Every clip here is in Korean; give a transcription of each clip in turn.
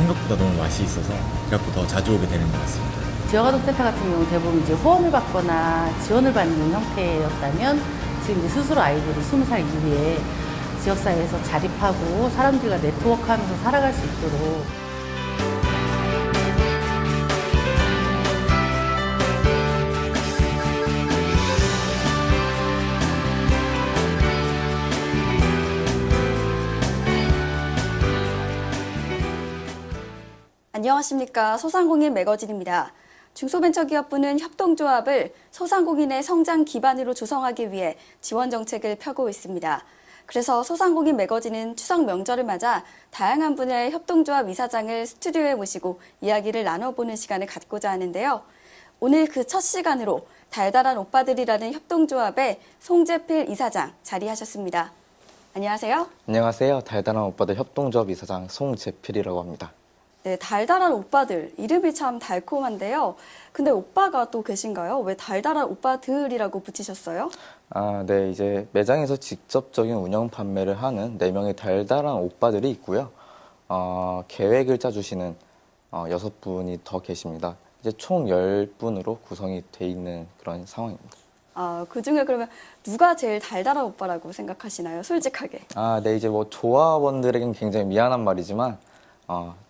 생각보다 너무 맛이 있어서 그래갖고 더 자주 오게 되는 것 같습니다. 지역아동센터 같은 경우는 대부분 이제 후원을 받거나 지원을 받는 형태였다면 지금 이제 스스로 아이들이 20살 이후에 지역사회에서 자립하고 사람들과 네트워크하면서 살아갈 수 있도록 안녕하십니까. 소상공인 매거진입니다. 중소벤처기업부는 협동조합을 소상공인의 성장 기반으로 조성하기 위해 지원 정책을 펴고 있습니다. 그래서 소상공인 매거진은 추석 명절을 맞아 다양한 분야의 협동조합 이사장을 스튜디오에 모시고 이야기를 나눠보는 시간을 갖고자 하는데요. 오늘 그 첫 시간으로 달달한 오빠들이라는 협동조합의 송재필 이사장 자리하셨습니다. 안녕하세요. 안녕하세요. 달달한 오빠들 협동조합 이사장 송재필이라고 합니다. 네, 달달한 오빠들. 이름이 참 달콤한데요. 근데 오빠가 또 계신가요? 왜 달달한 오빠들이라고 붙이셨어요? 네, 이제 매장에서 직접적인 운영 판매를 하는 4명의 달달한 오빠들이 있고요. 계획을 짜주시는 6분이 더 계십니다. 이제 총 10분으로 구성이 돼 있는 그런 상황입니다. 그 중에 그러면 누가 제일 달달한 오빠라고 생각하시나요? 솔직하게. 네, 이제 뭐 조합원들에겐 굉장히 미안한 말이지만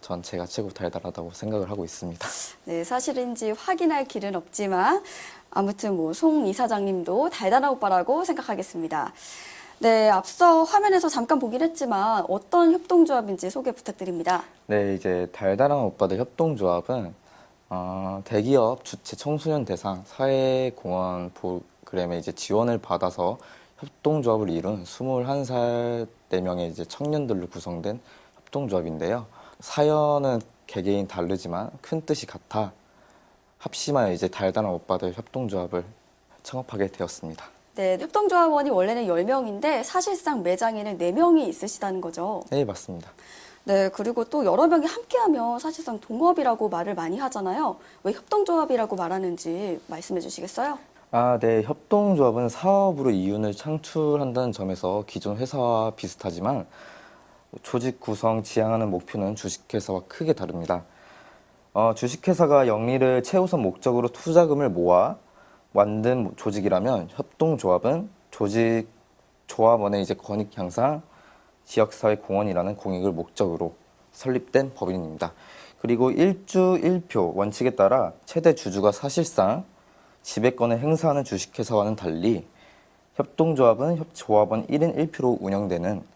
전 제가 최고 달달하다고 생각을 하고 있습니다. 네, 사실인지 확인할 길은 없지만 아무튼 뭐 송 이사장님도 달달한 오빠라고 생각하겠습니다. 네, 앞서 화면에서 잠깐 보긴 했지만 어떤 협동조합인지 소개 부탁드립니다. 네, 이제 달달한 오빠들 협동조합은 대기업 주최 청소년 대상 사회공헌 프로그램에 이제 지원을 받아서 협동조합을 이룬 21살 4명의 이제 청년들로 구성된 협동조합인데요. 사연은 개개인 다르지만 큰 뜻이 같아 합심하여 이제 달달한 오빠들 협동조합을 창업하게 되었습니다. 네, 협동조합원이 원래는 10명인데 사실상 매장에는 4명이 있으시다는 거죠. 네, 맞습니다. 네, 그리고 또 여러 명이 함께하면 사실상 동업이라고 말을 많이 하잖아요. 왜 협동조합이라고 말하는지 말씀해 주시겠어요? 네, 협동조합은 사업으로 이윤을 창출한다는 점에서 기존 회사와 비슷하지만 조직 구성, 지향하는 목표는 주식회사와 크게 다릅니다. 주식회사가 영리를 최우선 목적으로 투자금을 모아 만든 조직이라면 협동조합은 조합원의 이제 권익 향상, 지역사회 공헌이라는 공익을 목적으로 설립된 법인입니다. 그리고 1주 1표 원칙에 따라 최대 주주가 사실상 지배권을 행사하는 주식회사와는 달리 협동조합은 조합원 1인 1표로 운영되는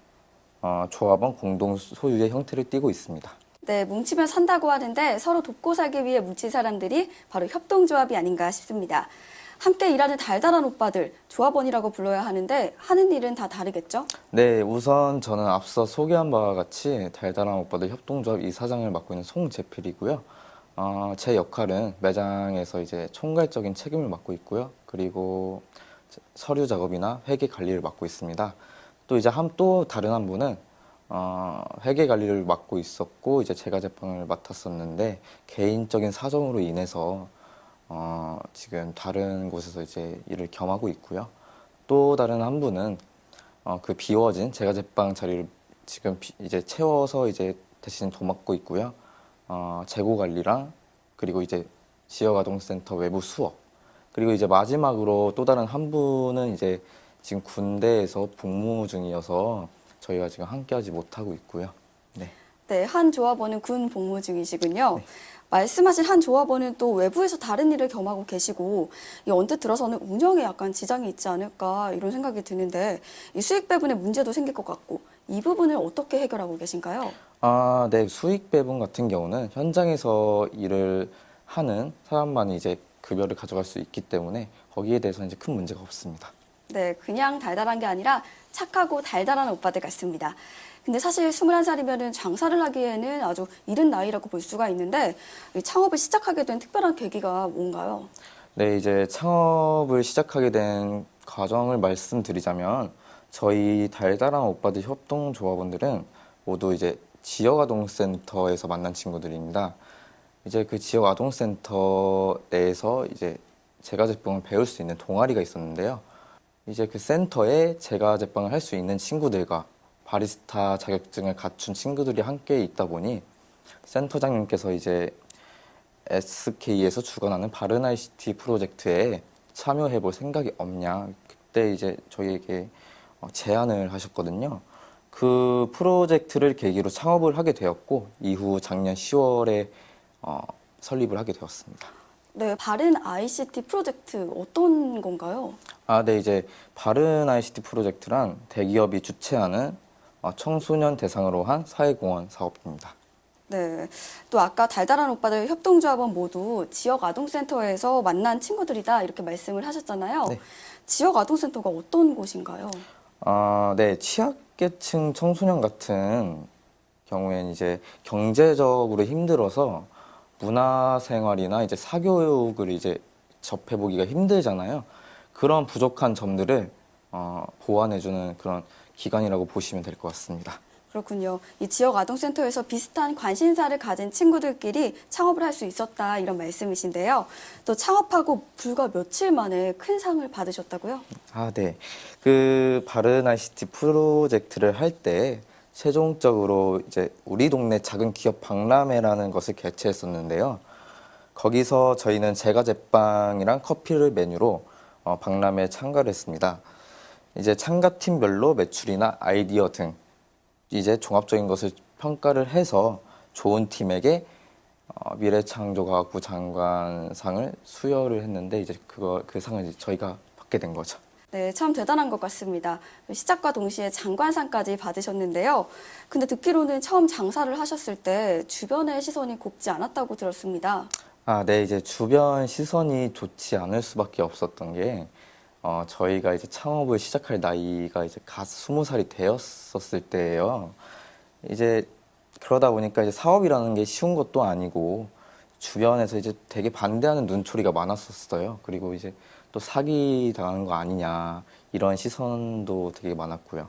조합원 공동 소유의 형태를 띠고 있습니다. 네, 뭉치면 산다고 하는데 서로 돕고 살기 위해 뭉친 사람들이 바로 협동조합이 아닌가 싶습니다. 함께 일하는 달달한 오빠들, 조합원이라고 불러야 하는데 하는 일은 다 다르겠죠? 네, 우선 저는 앞서 소개한 바와 같이 달달한 오빠들 협동조합 이사장을 맡고 있는 송재필이고요. 제 역할은 매장에서 이제 총괄적인 책임을 맡고 있고요. 그리고 서류 작업이나 회계 관리를 맡고 있습니다. 또 이제 또 다른 한 분은 회계 관리를 맡고 있었고 이제 제가 제빵을 맡았었는데 개인적인 사정으로 인해서 지금 다른 곳에서 이제 일을 겸하고 있고요. 또 다른 한 분은 그 비워진 제가 제빵 자리를 지금 이제 채워서 이제 대신 도맡고 있고요. 재고 관리랑 그리고 이제 지역아동센터 외부 수업 그리고 이제 마지막으로 또 다른 한 분은 이제 지금 군대에서 복무 중이어서 저희가 지금 함께하지 못하고 있고요. 네. 네, 한 조합원은 군 복무 중이시군요. 네. 말씀하신 한 조합원은 또 외부에서 다른 일을 겸하고 계시고 언뜻 들어서는 운영에 약간 지장이 있지 않을까 이런 생각이 드는데 이 수익 배분에 문제도 생길 것 같고 이 부분을 어떻게 해결하고 계신가요? 네. 수익 배분 같은 경우는 현장에서 일을 하는 사람만이 이제 급여를 가져갈 수 있기 때문에 거기에 대해서는 이제 큰 문제가 없습니다. 네, 그냥 달달한 게 아니라 착하고 달달한 오빠들 같습니다. 근데 사실 21살이면 장사를 하기에는 아주 이른 나이라고 볼 수가 있는데 창업을 시작하게 된 특별한 계기가 뭔가요? 네, 이제 창업을 시작하게 된 과정을 말씀드리자면 저희 달달한 오빠들 협동조합원들은 모두 이제 지역아동센터에서 만난 친구들입니다. 이제 그 지역아동센터 내에서 이제 제과 제빵을 배울 수 있는 동아리가 있었는데요. 이제 그 센터에 제과 제빵을 할 수 있는 친구들과 바리스타 자격증을 갖춘 친구들이 함께 있다 보니 센터장님께서 이제 SK에서 주관하는 바른 ICT 프로젝트에 참여해 볼 생각이 없냐. 그때 이제 저희에게 제안을 하셨거든요. 그 프로젝트를 계기로 창업을 하게 되었고, 이후 작년 10월에 설립을 하게 되었습니다. 네, 바른 ICT 프로젝트 어떤 건가요? 네, 이제 바른 ICT 프로젝트란 대기업이 주최하는 청소년 대상으로 한 사회공헌 사업입니다. 네, 또 아까 달달한 오빠들 협동조합원 모두 지역 아동센터에서 만난 친구들이다 이렇게 말씀을 하셨잖아요. 네. 지역 아동센터가 어떤 곳인가요? 네, 취약계층 청소년 같은 경우에는 이제 경제적으로 힘들어서 문화생활이나 이제 사교육을 이제 접해보기가 힘들잖아요. 그런 부족한 점들을 보완해주는 그런 기관이라고 보시면 될 것 같습니다. 그렇군요. 이 지역 아동센터에서 비슷한 관심사를 가진 친구들끼리 창업을 할 수 있었다 이런 말씀이신데요. 또 창업하고 불과 며칠 만에 큰 상을 받으셨다고요? 네. 그 바른 ICT 프로젝트를 할 때 최종적으로 이제 우리 동네 작은 기업 박람회라는 것을 개최했었는데요. 거기서 저희는 제과제빵이랑 커피를 메뉴로 박람회에 참가를 했습니다. 이제 참가팀별로 매출이나 아이디어 등 이제 종합적인 것을 평가를 해서 좋은 팀에게 미래창조과학부 장관상을 수여를 했는데 이제 그 상을 이제 저희가 받게 된 거죠. 네, 참 대단한 것 같습니다. 시작과 동시에 장관상까지 받으셨는데요. 근데 듣기로는 처음 장사를 하셨을 때 주변의 시선이 곱지 않았다고 들었습니다. 네, 이제 주변 시선이 좋지 않을 수밖에 없었던 게 저희가 이제 창업을 시작할 나이가 이제 갓 20살이 되었었을 때예요. 이제 그러다 보니까 이제 사업이라는 게 쉬운 것도 아니고 주변에서 이제 되게 반대하는 눈초리가 많았었어요. 그리고 이제 또 사기 당하는 거 아니냐 이런 시선도 되게 많았고요.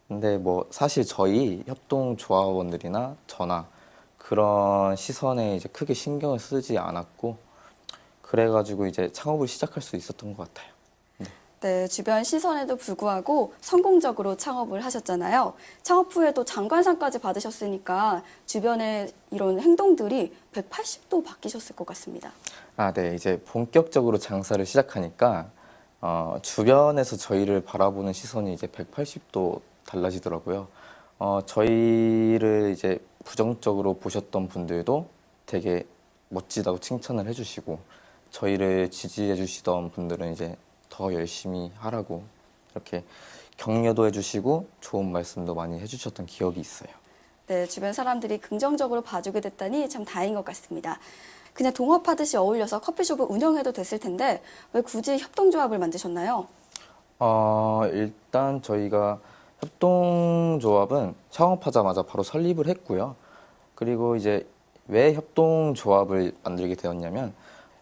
근데 뭐 사실 저희 협동조합원들이나 저나 그런 시선에 이제 크게 신경을 쓰지 않았고 그래가지고 이제 창업을 시작할 수 있었던 것 같아요. 네, 주변 시선에도 불구하고 성공적으로 창업을 하셨잖아요. 창업 후에도 장관상까지 받으셨으니까 주변의 이런 행동들이 180도 바뀌셨을 것 같습니다. 네, 이제 본격적으로 장사를 시작하니까 주변에서 저희를 바라보는 시선이 이제 180도 달라지더라고요. 저희를 이제 부정적으로 보셨던 분들도 되게 멋지다고 칭찬을 해주시고 저희를 지지해 주시던 분들은 이제 더 열심히 하라고 이렇게 격려도 해주시고 좋은 말씀도 많이 해주셨던 기억이 있어요. 네, 주변 사람들이 긍정적으로 봐주게 됐다니 참 다행인 것 같습니다. 그냥 동업하듯이 어울려서 커피숍을 운영해도 됐을 텐데 왜 굳이 협동조합을 만드셨나요? 일단 저희가 협동조합은 창업하자마자 바로 설립을 했고요. 그리고 이제 왜 협동조합을 만들게 되었냐면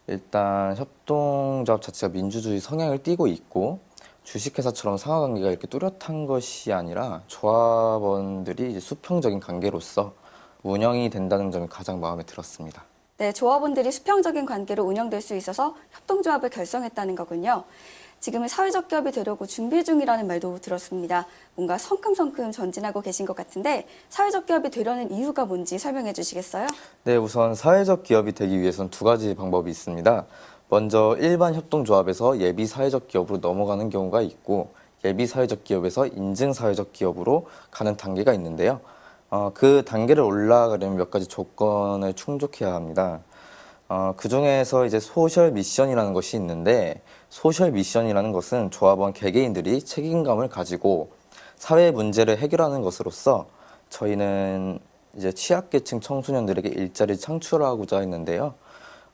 일단 협동조합 자체가 민주주의 성향을 띠고 있고 주식회사처럼 상하관계가 이렇게 뚜렷한 것이 아니라 조합원들이 이제 수평적인 관계로서 운영이 된다는 점이 가장 마음에 들었습니다. 네, 조합원들이 수평적인 관계로 운영될 수 있어서 협동조합을 결성했다는 거군요. 지금은 사회적 기업이 되려고 준비 중이라는 말도 들었습니다. 뭔가 성큼성큼 전진하고 계신 것 같은데 사회적 기업이 되려는 이유가 뭔지 설명해 주시겠어요? 네, 우선 사회적 기업이 되기 위해서는 두 가지 방법이 있습니다. 먼저 일반 협동조합에서 예비 사회적 기업으로 넘어가는 경우가 있고 예비 사회적 기업에서 인증 사회적 기업으로 가는 단계가 있는데요. 그 단계를 올라가려면 몇 가지 조건을 충족해야 합니다. 그 중에서 이제 소셜 미션이라는 것이 있는데 소셜 미션이라는 것은 조합원 개개인들이 책임감을 가지고 사회 문제를 해결하는 것으로서 저희는 이제 취약계층 청소년들에게 일자리를 창출하고자 했는데요.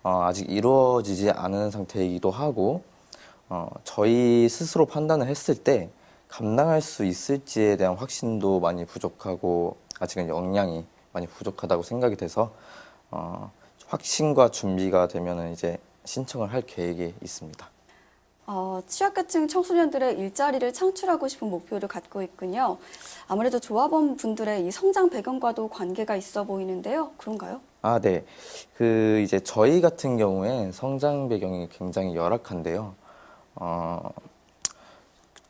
아직 이루어지지 않은 상태이기도 하고 저희 스스로 판단을 했을 때 감당할 수 있을지에 대한 확신도 많이 부족하고 아직은 역량이 많이 부족하다고 생각이 돼서 확신과 준비가 되면은 이제 신청을 할 계획이 있습니다. 취약계층 청소년들의 일자리를 창출하고 싶은 목표를 갖고 있군요. 아무래도 조합원 분들의 이 성장 배경과도 관계가 있어 보이는데요. 그런가요? 네. 이제 저희 같은 경우에 성장 배경이 굉장히 열악한데요.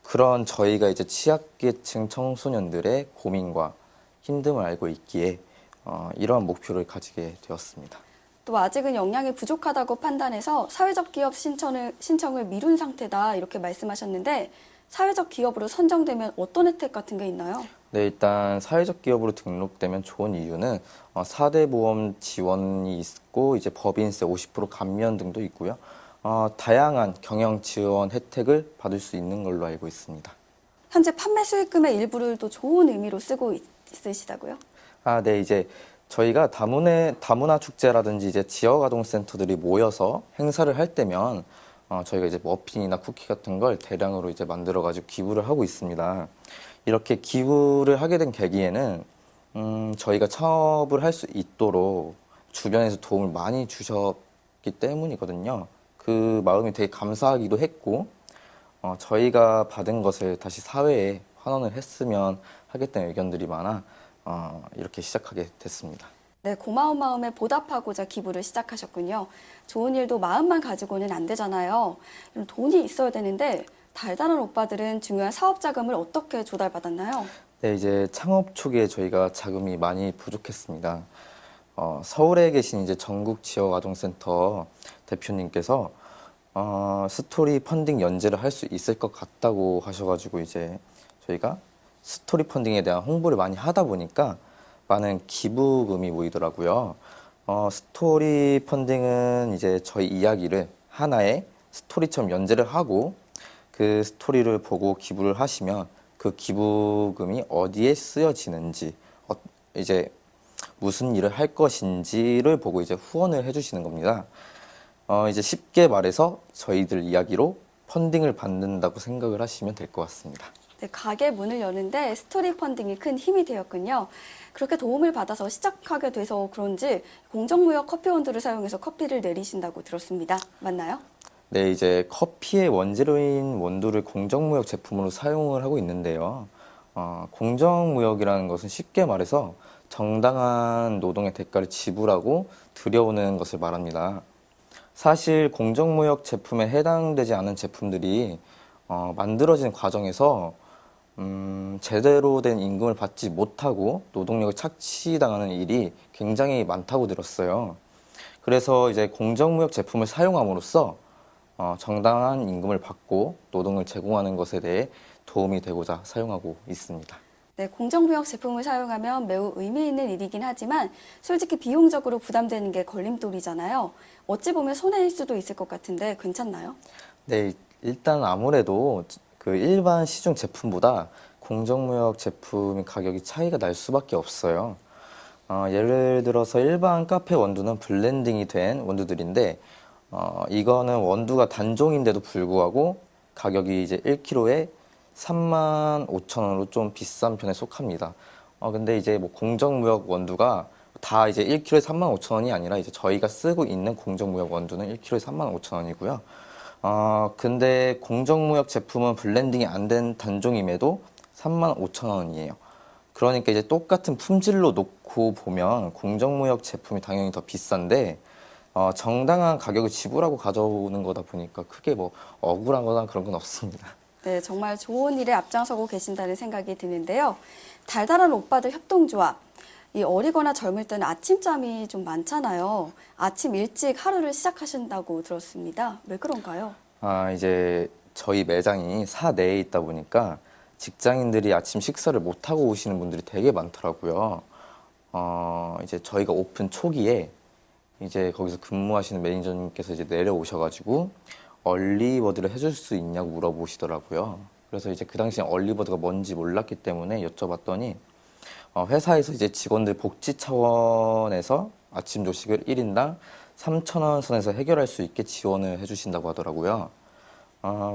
그런 저희가 이제 취약계층 청소년들의 고민과 힘듦을 알고 있기에 이러한 목표를 가지게 되었습니다. 또 아직은 역량이 부족하다고 판단해서 사회적 기업 신청을 미룬 상태다 이렇게 말씀하셨는데 사회적 기업으로 선정되면 어떤 혜택 같은 게 있나요? 네, 일단 사회적 기업으로 등록되면 좋은 이유는 4대 보험 지원이 있고 이제 법인세 50% 감면 등도 있고요. 다양한 경영 지원 혜택을 받을 수 있는 걸로 알고 있습니다. 현재 판매 수익금의 일부를 또 좋은 의미로 쓰고 있으시다고요? 네, 이제 저희가 다문화 축제라든지 이제 지역 아동센터들이 모여서 행사를 할 때면 저희가 이제 머핀이나 쿠키 같은 걸 대량으로 이제 만들어 가지고 기부를 하고 있습니다. 이렇게 기부를 하게 된 계기에는 저희가 창업을 할 수 있도록 주변에서 도움을 많이 주셨기 때문이거든요. 그 마음이 되게 감사하기도 했고 저희가 받은 것을 다시 사회에 환원을 했으면 하겠다는 의견들이 많아 이렇게 시작하게 됐습니다. 네, 고마운 마음에 보답하고자 기부를 시작하셨군요. 좋은 일도 마음만 가지고는 안 되잖아요. 그럼 돈이 있어야 되는데 달달한 오빠들은 중요한 사업 자금을 어떻게 조달받았나요? 네, 이제 창업 초기에 저희가 자금이 많이 부족했습니다. 서울에 계신 이제 전국 지역 아동센터 대표님께서 스토리 펀딩 연재를 할 수 있을 것 같다고 하셔가지고 이제 저희가 스토리 펀딩에 대한 홍보를 많이 하다 보니까 많은 기부금이 모이더라고요. 스토리 펀딩은 이제 저희 이야기를 하나의 스토리처럼 연재를 하고 그 스토리를 보고 기부를 하시면 그 기부금이 어디에 쓰여지는지 이제 무슨 일을 할 것인지를 보고 이제 후원을 해주시는 겁니다. 이제 쉽게 말해서 저희들 이야기로 펀딩을 받는다고 생각을 하시면 될 것 같습니다. 네, 가게 문을 여는데 스토리 펀딩이 큰 힘이 되었군요. 그렇게 도움을 받아서 시작하게 돼서 그런지 공정무역 커피 원두를 사용해서 커피를 내리신다고 들었습니다. 맞나요? 네, 이제 커피의 원재료인 원두를 공정무역 제품으로 사용을 하고 있는데요. 공정무역이라는 것은 쉽게 말해서 정당한 노동의 대가를 지불하고 들여오는 것을 말합니다. 사실 공정무역 제품에 해당되지 않은 제품들이 만들어지는 과정에서 제대로 된 임금을 받지 못하고 노동력을 착취당하는 일이 굉장히 많다고 들었어요. 그래서 이제 공정무역 제품을 사용함으로써 정당한 임금을 받고 노동을 제공하는 것에 대해 도움이 되고자 사용하고 있습니다. 네, 공정무역 제품을 사용하면 매우 의미 있는 일이긴 하지만 솔직히 비용적으로 부담되는 게 걸림돌이잖아요. 어찌 보면 손해일 수도 있을 것 같은데 괜찮나요? 네, 일단 아무래도 그 일반 시중 제품보다 공정무역 제품 가격이 차이가 날 수밖에 없어요. 예를 들어서 일반 카페 원두는 블렌딩이 된 원두들인데 이거는 원두가 단종인데도 불구하고 가격이 이제 1kg에 35,000원으로 좀 비싼 편에 속합니다. 근데 이제 뭐 공정무역 원두가 다 이제 1kg에 35,000원이 아니라 이제 저희가 쓰고 있는 공정무역 원두는 1kg에 35,000원이고요. 근데 공정무역 제품은 블렌딩이 안 된 단종임에도 35,000원이에요. 그러니까 이제 똑같은 품질로 놓고 보면 공정무역 제품이 당연히 더 비싼데 정당한 가격을 지불하고 가져오는 거다 보니까 크게 뭐 억울하거나 그런 건 없습니다. 네, 정말 좋은 일에 앞장서고 계신다는 생각이 드는데요. 달달한 오빠들 협동조합. 이 어리거나 젊을 때는 아침잠이 좀 많잖아요. 아침 일찍 하루를 시작하신다고 들었습니다. 왜 그런가요? 이제 저희 매장이 사내에 있다 보니까 직장인들이 아침 식사를 못하고 오시는 분들이 되게 많더라고요. 이제 저희가 오픈 초기에 이제 거기서 근무하시는 매니저님께서 이제 내려오셔가지고 얼리버드를 해줄 수 있냐고 물어보시더라고요. 그래서 이제 그 당시에 얼리버드가 뭔지 몰랐기 때문에 여쭤봤더니 회사에서 이제 직원들 복지 차원에서 아침 조식을 1인당 3,000원 선에서 해결할 수 있게 지원을 해주신다고 하더라고요.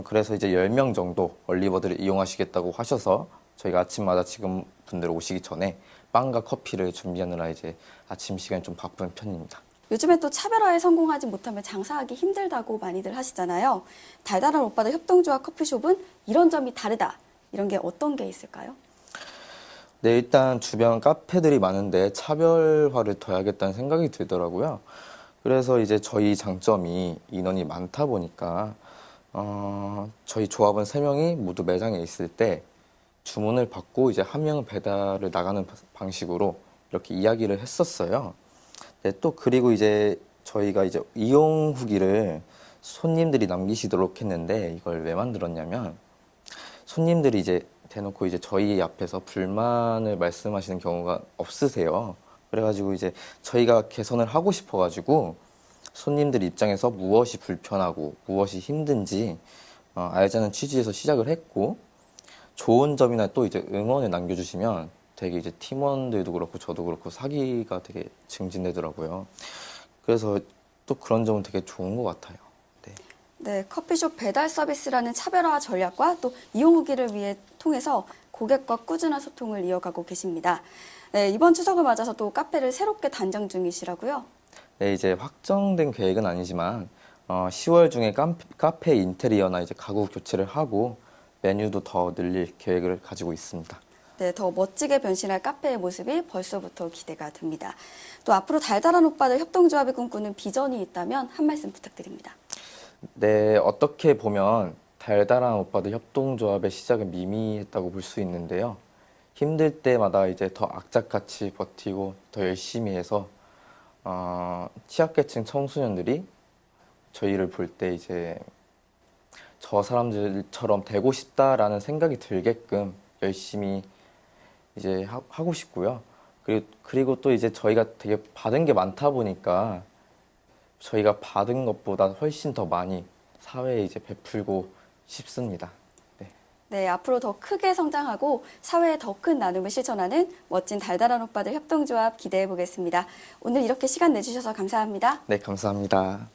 그래서 이제 10명 정도 얼리버드를 이용하시겠다고 하셔서 저희가 아침마다 지금 분들 오시기 전에 빵과 커피를 준비하느라 이제 아침 시간이 좀 바쁜 편입니다. 요즘에 또 차별화에 성공하지 못하면 장사하기 힘들다고 많이들 하시잖아요. 달달한 오빠들 협동조합 커피숍은 이런 점이 다르다. 이런 게 어떤 게 있을까요? 네, 일단 주변 카페들이 많은데 차별화를 둬야겠다는 생각이 들더라고요. 그래서 이제 저희 장점이 인원이 많다 보니까 저희 조합원 3명이 모두 매장에 있을 때 주문을 받고 이제 한 명은 배달을 나가는 방식으로 이렇게 이야기를 했었어요. 네, 또 그리고 이제 저희가 이제 이용 후기를 손님들이 남기시도록 했는데 이걸 왜 만들었냐면 손님들이 이제 대놓고 이제 저희 앞에서 불만을 말씀하시는 경우가 없으세요. 그래가지고 이제 저희가 개선을 하고 싶어가지고 손님들 입장에서 무엇이 불편하고 무엇이 힘든지 알자는 취지에서 시작을 했고 좋은 점이나 또 이제 응원을 남겨주시면 되게 이제 팀원들도 그렇고 저도 그렇고 사기가 되게 증진되더라고요. 그래서 또 그런 점은 되게 좋은 것 같아요. 네. 네, 커피숍 배달 서비스라는 차별화 전략과 또 이용 후기를 위해 통해서 고객과 꾸준한 소통을 이어가고 계십니다. 네, 이번 추석을 맞아서 또 카페를 새롭게 단장 중이시라고요? 네, 이제 확정된 계획은 아니지만 10월 중에 카페 인테리어나 이제 가구 교체를 하고 메뉴도 더 늘릴 계획을 가지고 있습니다. 네, 더 멋지게 변신할 카페의 모습이 벌써부터 기대가 됩니다. 또 앞으로 달달한 오빠들 협동조합이 꿈꾸는 비전이 있다면 한 말씀 부탁드립니다. 네, 어떻게 보면 달달한 오빠들 협동조합의 시작은 미미했다고 볼 수 있는데요. 힘들 때마다 이제 더 악착같이 버티고 더 열심히 해서 취약계층 청소년들이 저희를 볼 때 이제 저 사람들처럼 되고 싶다라는 생각이 들게끔 열심히 이제 하고 싶고요. 그리고 또 이제 저희가 되게 받은 게 많다 보니까 저희가 받은 것보다 훨씬 더 많이 사회에 이제 베풀고 싶습니다. 네. 네, 앞으로 더 크게 성장하고 사회에 더 큰 나눔을 실천하는 멋진 달달한 오빠들 협동조합 기대해 보겠습니다. 오늘 이렇게 시간 내주셔서 감사합니다. 네, 감사합니다.